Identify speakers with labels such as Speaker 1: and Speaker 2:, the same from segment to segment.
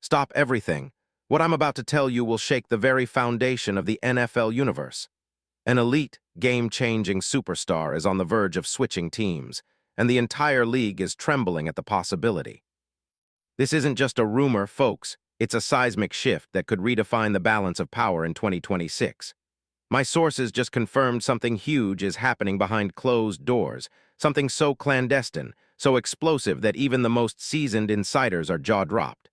Speaker 1: Stop everything. What I'm about to tell you will shake the very foundation of the NFL universe. An elite, game-changing superstar is on the verge of switching teams, and the entire league is trembling at the possibility. This isn't just a rumor, folks. It's a seismic shift that could redefine the balance of power in 2026. My sources just confirmed something huge is happening behind closed doors, something so clandestine, so explosive that even the most seasoned insiders are jaw-dropped.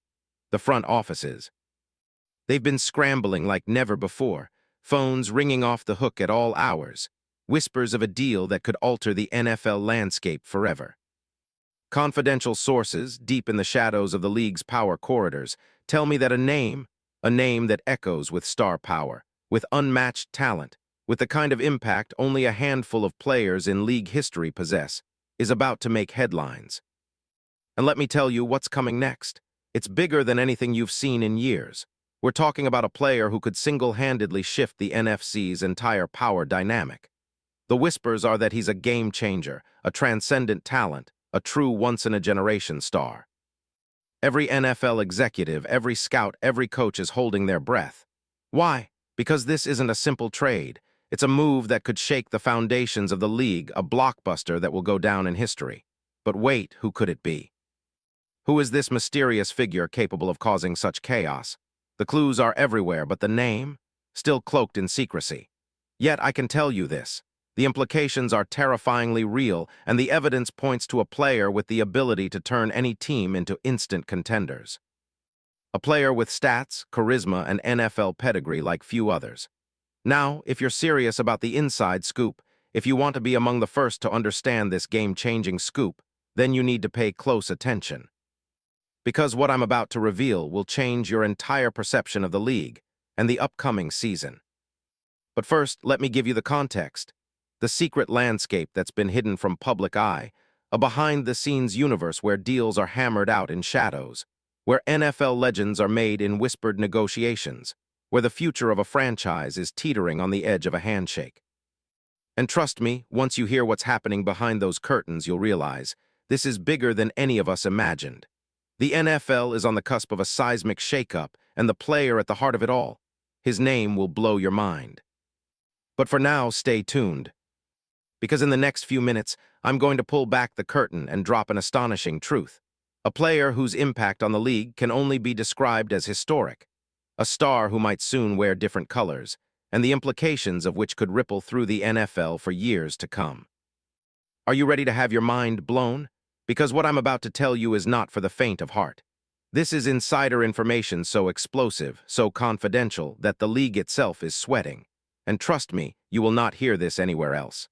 Speaker 1: The front offices. They've been scrambling like never before, phones ringing off the hook at all hours, whispers of a deal that could alter the NFL landscape forever. Confidential sources, deep in the shadows of the league's power corridors, tell me that a name that echoes with star power, with unmatched talent, with the kind of impact only a handful of players in league history possess, is about to make headlines. And let me tell you what's coming next. It's bigger than anything you've seen in years. We're talking about a player who could single-handedly shift the NFC's entire power dynamic. The whispers are that he's a game changer, a transcendent talent, a true once-in-a-generation star. Every NFL executive, every scout, every coach is holding their breath. Why? Because this isn't a simple trade. It's a move that could shake the foundations of the league, a blockbuster that will go down in history. But wait, who could it be? Who is this mysterious figure capable of causing such chaos? The clues are everywhere, but the name? Still cloaked in secrecy. Yet I can tell you this. The implications are terrifyingly real, and the evidence points to a player with the ability to turn any team into instant contenders. A player with stats, charisma, and NFL pedigree like few others. Now, if you're serious about the inside scoop, if you want to be among the first to understand this game-changing scoop, then you need to pay close attention. Because what I'm about to reveal will change your entire perception of the league and the upcoming season. But first, let me give you the context. The secret landscape that's been hidden from public eye, a behind-the-scenes universe where deals are hammered out in shadows, where NFL legends are made in whispered negotiations, where the future of a franchise is teetering on the edge of a handshake. And trust me, once you hear what's happening behind those curtains, you'll realize this is bigger than any of us imagined. The NFL is on the cusp of a seismic shakeup, and the player at the heart of it all, his name will blow your mind. But for now, stay tuned. Because in the next few minutes, I'm going to pull back the curtain and drop an astonishing truth. A player whose impact on the league can only be described as historic. A star who might soon wear different colors, and the implications of which could ripple through the NFL for years to come. Are you ready to have your mind blown? Because what I'm about to tell you is not for the faint of heart. This is insider information so explosive, so confidential, that the league itself is sweating. And trust me, you will not hear this anywhere else.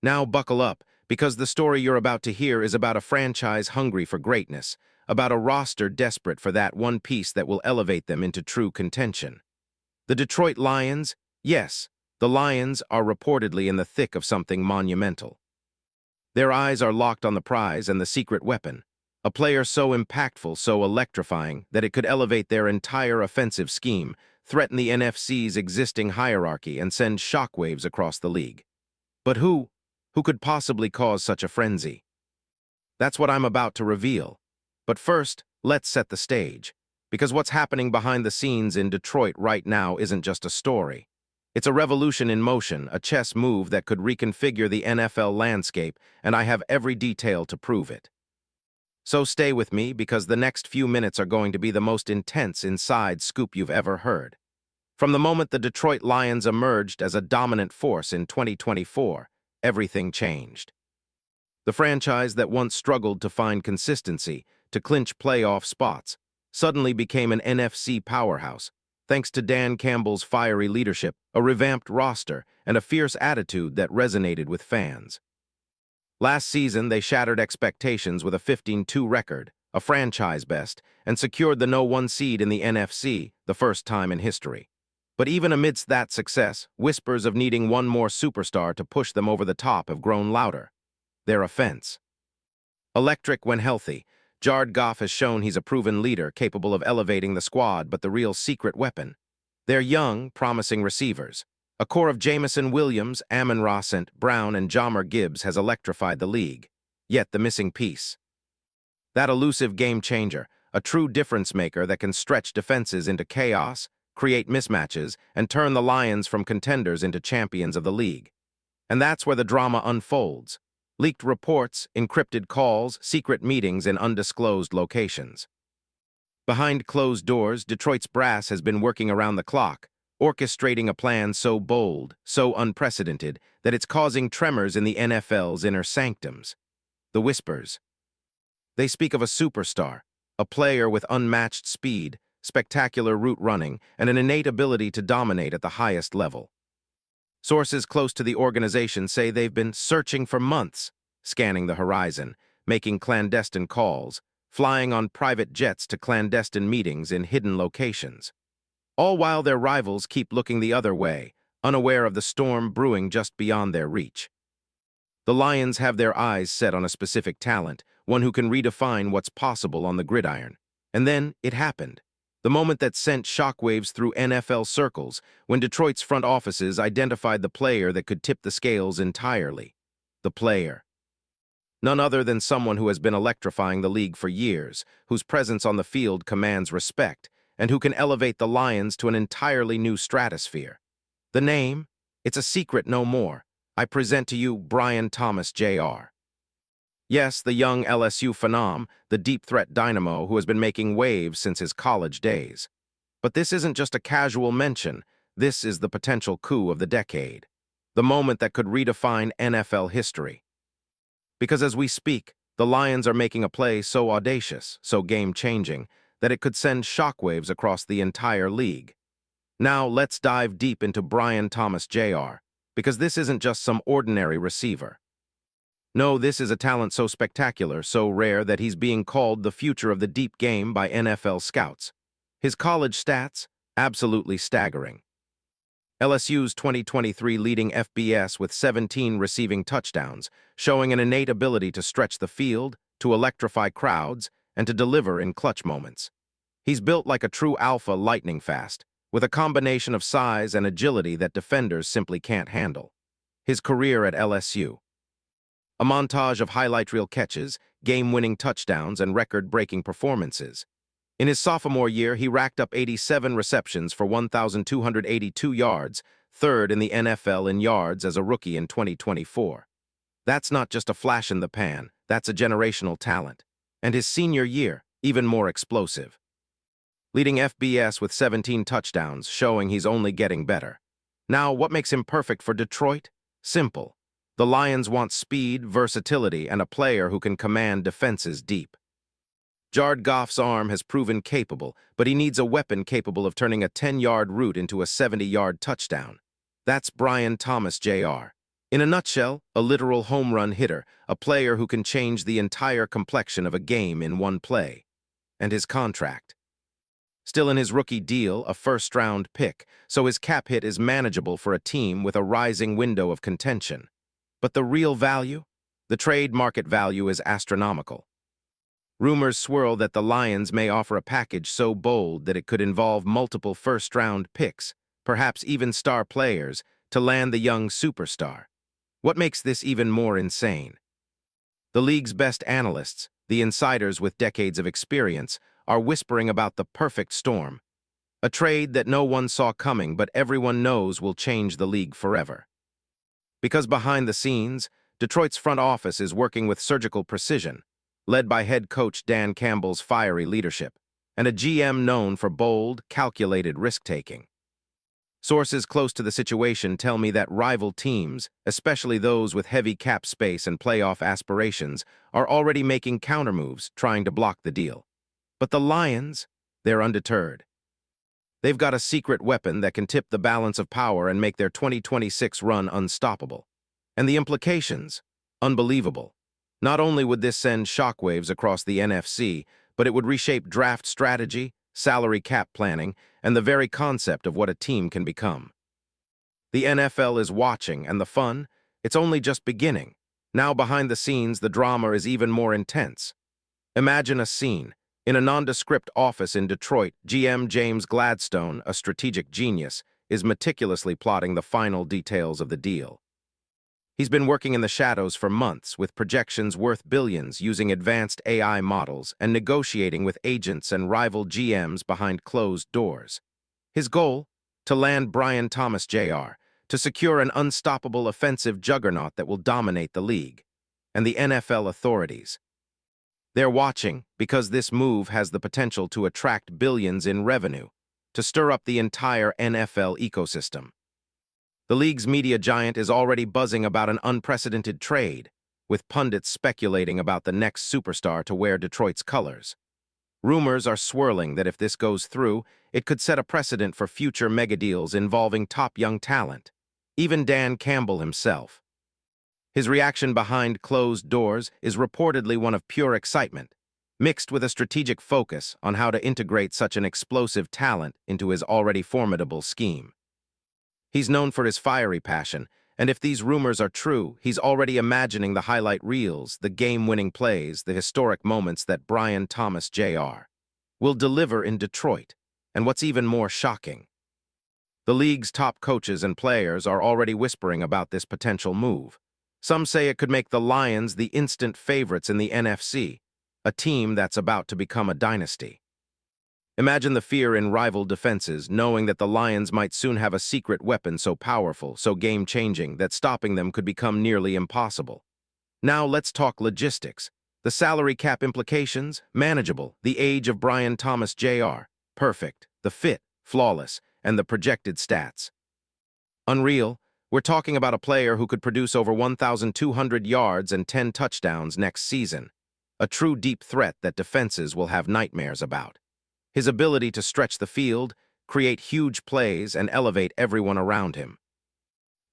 Speaker 1: Now buckle up, because the story you're about to hear is about a franchise hungry for greatness, about a roster desperate for that one piece that will elevate them into true contention. The Detroit Lions, yes, the Lions are reportedly in the thick of something monumental. Their eyes are locked on the prize and the secret weapon, a player so impactful, so electrifying, that it could elevate their entire offensive scheme, threaten the NFC's existing hierarchy, and send shockwaves across the league. But who? Who could possibly cause such a frenzy? That's what I'm about to reveal. But first, let's set the stage. Because what's happening behind the scenes in Detroit right now isn't just a story. It's a revolution in motion, a chess move that could reconfigure the NFL landscape, and I have every detail to prove it. So stay with me, because the next few minutes are going to be the most intense inside scoop you've ever heard. From the moment the Detroit Lions emerged as a dominant force in 2024, everything changed. The franchise that once struggled to find consistency, to clinch playoff spots, suddenly became an NFC powerhouse, thanks to Dan Campbell's fiery leadership, a revamped roster, and a fierce attitude that resonated with fans. Last season, they shattered expectations with a 15-2 record, a franchise best, and secured the No. 1 seed in the NFC, the first time in history. But even amidst that success, whispers of needing one more superstar to push them over the top have grown louder. Their offense. Electric when healthy, Jared Goff has shown he's a proven leader capable of elevating the squad, but the real secret weapon. They're young, promising receivers. A core of Jamison Williams, Amon-Ra St. Brown, and Jahmyr Gibbs has electrified the league. Yet the missing piece. That elusive game changer, a true difference maker that can stretch defenses into chaos, create mismatches, and turn the Lions from contenders into champions of the league. And that's where the drama unfolds. Leaked reports, encrypted calls, secret meetings in undisclosed locations. Behind closed doors, Detroit's brass has been working around the clock, orchestrating a plan so bold, so unprecedented, that it's causing tremors in the NFL's inner sanctums. The whispers. They speak of a superstar, a player with unmatched speed, spectacular route running, and an innate ability to dominate at the highest level. Sources close to the organization say they've been searching for months, scanning the horizon, making clandestine calls, flying on private jets to clandestine meetings in hidden locations. All while their rivals keep looking the other way, unaware of the storm brewing just beyond their reach. The Lions have their eyes set on a specific talent, one who can redefine what's possible on the gridiron. And then it happened. The moment that sent shockwaves through NFL circles, when Detroit's front offices identified the player that could tip the scales entirely. The player. None other than someone who has been electrifying the league for years, whose presence on the field commands respect, and who can elevate the Lions to an entirely new stratosphere. The name? It's a secret no more. I present to you Brian Thomas Jr. Yes, the young LSU phenom, the deep-threat dynamo who has been making waves since his college days. But this isn't just a casual mention. This is the potential coup of the decade. The moment that could redefine NFL history. Because as we speak, the Lions are making a play so audacious, so game-changing, that it could send shockwaves across the entire league. Now let's dive deep into Brian Thomas Jr., because this isn't just some ordinary receiver. No, this is a talent so spectacular, so rare that he's being called the future of the deep game by NFL scouts. His college stats? Absolutely staggering. LSU's 2023 leading FBS with 17 receiving touchdowns, showing an innate ability to stretch the field, to electrify crowds, and to deliver in clutch moments. He's built like a true alpha lightning fast, with a combination of size and agility that defenders simply can't handle. His career at LSU. A montage of highlight reel catches, game-winning touchdowns, and record-breaking performances. In his sophomore year, he racked up 87 receptions for 1,282 yards, third in the NFL in yards as a rookie in 2024. That's not just a flash in the pan, that's a generational talent. And his senior year, even more explosive. Leading FBS with 17 touchdowns, showing he's only getting better. Now, what makes him perfect for Detroit? Simple. The Lions want speed, versatility, and a player who can command defenses deep. Jared Goff's arm has proven capable, but he needs a weapon capable of turning a 10-yard route into a 70-yard touchdown. That's Brian Thomas Jr. In a nutshell, a literal home run hitter, a player who can change the entire complexion of a game in one play. And his contract. Still in his rookie deal, a first-round pick, so his cap hit is manageable for a team with a rising window of contention. But the real value? The trade market value is astronomical. Rumors swirl that the Lions may offer a package so bold that it could involve multiple first-round picks, perhaps even star players, to land the young superstar. What makes this even more insane? The league's best analysts, the insiders with decades of experience, are whispering about the perfect storm. A trade that no one saw coming but everyone knows will change the league forever. Because behind the scenes, Detroit's front office is working with surgical precision, led by head coach Dan Campbell's fiery leadership, and a GM known for bold, calculated risk-taking. Sources close to the situation tell me that rival teams, especially those with heavy cap space and playoff aspirations, are already making countermoves, trying to block the deal. But the Lions, they're undeterred. They've got a secret weapon that can tip the balance of power and make their 2026 run unstoppable. And the implications? Unbelievable. Not only would this send shockwaves across the NFC, but it would reshape draft strategy, salary cap planning, and the very concept of what a team can become. The NFL is watching, and the fun? It's only just beginning. Now behind the scenes, the drama is even more intense. Imagine a scene. In a nondescript office in Detroit, GM James Gladstone, a strategic genius, is meticulously plotting the final details of the deal. He's been working in the shadows for months with projections worth billions using advanced AI models and negotiating with agents and rival GMs behind closed doors. His goal? To land Brian Thomas Jr., to secure an unstoppable offensive juggernaut that will dominate the league. And the NFL authorities. They're watching because this move has the potential to attract billions in revenue, to stir up the entire NFL ecosystem. The league's media giant is already buzzing about an unprecedented trade, with pundits speculating about the next superstar to wear Detroit's colors. Rumors are swirling that if this goes through, it could set a precedent for future megadeals involving top young talent, even Dan Campbell himself. His reaction behind closed doors is reportedly one of pure excitement, mixed with a strategic focus on how to integrate such an explosive talent into his already formidable scheme. He's known for his fiery passion, and if these rumors are true, he's already imagining the highlight reels, the game-winning plays, the historic moments that Brian Thomas Jr. will deliver in Detroit. And what's even more shocking, the league's top coaches and players are already whispering about this potential move. Some say it could make the Lions the instant favorites in the NFC, a team that's about to become a dynasty. Imagine the fear in rival defenses, knowing that the Lions might soon have a secret weapon so powerful, so game-changing, that stopping them could become nearly impossible. Now let's talk logistics. The salary cap implications, manageable. The age of Brian Thomas Jr., perfect. The fit, flawless. And the projected stats, unreal. We're talking about a player who could produce over 1,200 yards and 10 touchdowns next season. A true deep threat that defenses will have nightmares about. His ability to stretch the field, create huge plays, and elevate everyone around him.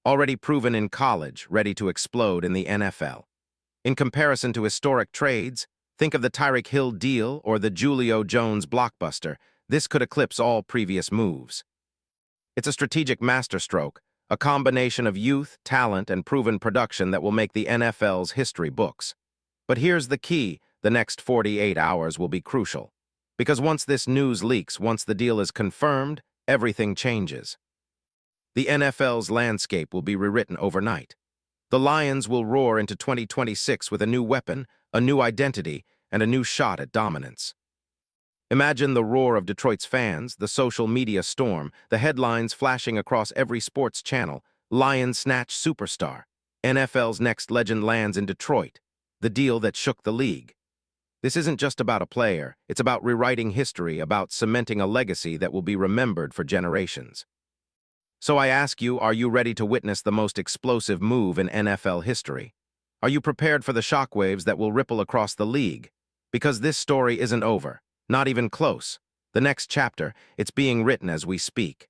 Speaker 1: Already proven in college, ready to explode in the NFL. In comparison to historic trades, think of the Tyreek Hill deal or the Julio Jones blockbuster. This could eclipse all previous moves. It's a strategic masterstroke, a combination of youth, talent, and proven production that will make the NFL's history books. But here's the key: the next 48 hours will be crucial. Because once this news leaks, once the deal is confirmed, everything changes. The NFL's landscape will be rewritten overnight. The Lions will roar into 2026 with a new weapon, a new identity, and a new shot at dominance. Imagine the roar of Detroit's fans, the social media storm, the headlines flashing across every sports channel. Lions snatch superstar. NFL's next legend lands in Detroit. The deal that shook the league. This isn't just about a player. It's about rewriting history, about cementing a legacy that will be remembered for generations. So I ask you, are you ready to witness the most explosive move in NFL history? Are you prepared for the shockwaves that will ripple across the league? Because this story isn't over. Not even close. The next chapter, it's being written as we speak.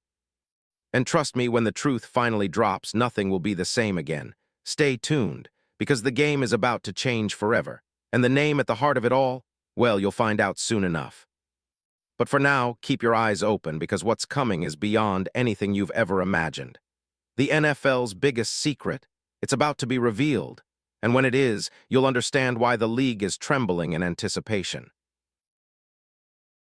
Speaker 1: And trust me, when the truth finally drops, nothing will be the same again. Stay tuned, because the game is about to change forever. And the name at the heart of it all? Well, you'll find out soon enough. But for now, keep your eyes open, because what's coming is beyond anything you've ever imagined. The NFL's biggest secret, it's about to be revealed. And when it is, you'll understand why the league is trembling in anticipation.